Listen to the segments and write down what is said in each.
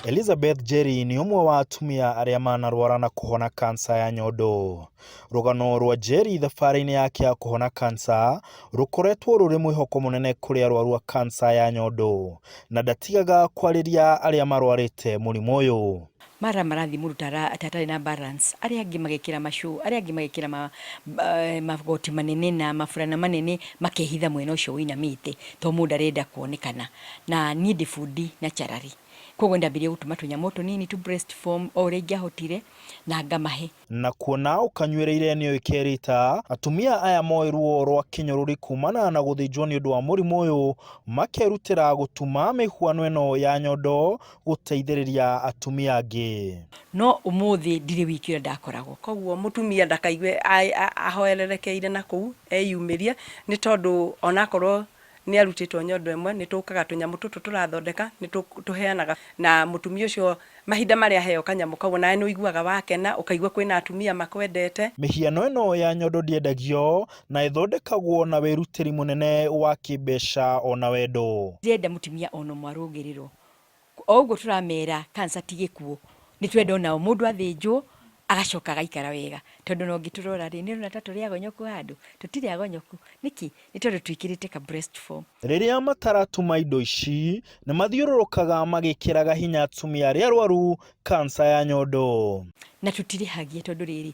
Elizabeth Jerry ni umwe wa atumia aria manarwara na kuhona kansa ya nyondo. Rugano rwa Jerry thabarĩ-inĩ yake ya kuhona kansa rukoretwo ruri mwihoko munene kuri arwaru a kansa ya nyondo, na ndatigaga kwariria aria marwarite murimu uyu. Mara marathi murutara atatari na balance, aria angi magekira mashu, aria angi magekira magoti manene na mafurana manene makehitha mwena ucio winamite to mundu arenda kuonekana na ni ndibudi na charari. Koguo ndambirie gutuma tunyamo tunini tu breast form o uria ingihotire na ngamahe. Na kuona ukanywereire ni oikerita atumia aya moirwo rwa kinyururi kuumana na guthinjwo ni undu wa murimu uyu makerutira gutuma mihuano ino ya nyondo guteithiriria atumia angi. No umuthi ndire wiki ndakoragwo, koguo mutumia ndakaigwe ahoererekeire na kuu eyumiria ni tondu onakorwo ni arutitwo nyondo emwe ni tukaga tunyamu tutu turathondeka ni tuheanaga na mutumia ucio mahinda maria heo kanyamu kau na no iguaga wakena ukaigwa kwina atumia makwendete. Mihiano ino ya nyondo ndiendagio na ithondekagwo na wirutiri munene wa kibesha ona wendo. Ndienda mutumia ono mwarugiriro oguo turamera kansa tigikuo ni twenda ona mundu athinjwo agacoka gaikara wega tondu no ngiturora ri ni runa tatu ria gonyoku handu tutiri agonyoku niki ni tondu twikirite ka breast form. Riria mataratuma indo ici ni mathiururukaga magikiraga hinya atumia aria arwaru kansa ya nyondo, na tutiri hagie tondu riri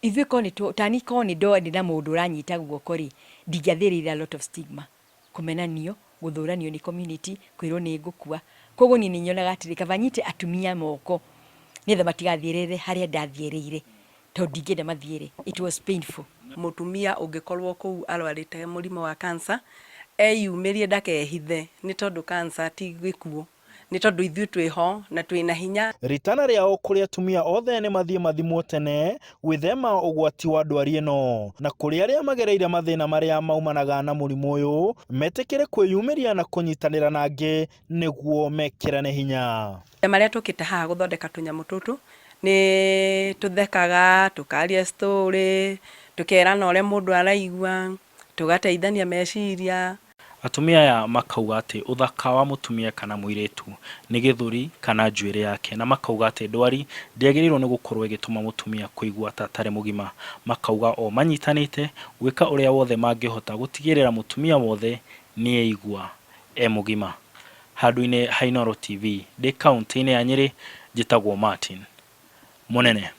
ithuĩ koni tani koni ndi na mundu uranyita guoko ri ndingathirira a lot of stigma, kumenanio, guthuranio ni community, kwirwo ni ngukua. Koguo ni nyonaga atiri kabanyite atumia moko nitha matigathirire haria ndathiereire tondu ndingenda mathiere. It was painful. Mutumia ungikorwo kuu arwarite murimu wa kansa eyumirie ndakehithe ni tondu kansa ti gikuo, ni tondu ithuĩ twiho na twina hinya. Ritana riao kuri atumia othe ni mathie mathimwo tene gwithema ugwati wa ndwari ino, na kuri aria magereire mathina maria maumanaga na murimu uyu metekere kwiyumiria na kunyitanira nangi niguo mekirane hinya. Maria tukite haha guthondeka tunyamu tutu ni tuthekaga, tukaria story, tukerana uria mundu araigua, tugateithania meciria. Atumia ya makauga ati uthaka wa mutumia kana muiretu ni githuri kana njuire yake, na makauga ati ndwari ndiagirirwo ni gukorwo igituma mutumia kuigua tatare mugima. Makauga o manyitanite gwika uria wothe mangihota gutigirira mutumia wothe ni eigua mugima. Handu-ini ha Inooro TV ndi kaunti-ini ya Nyeri, njitagwo Martin Munene.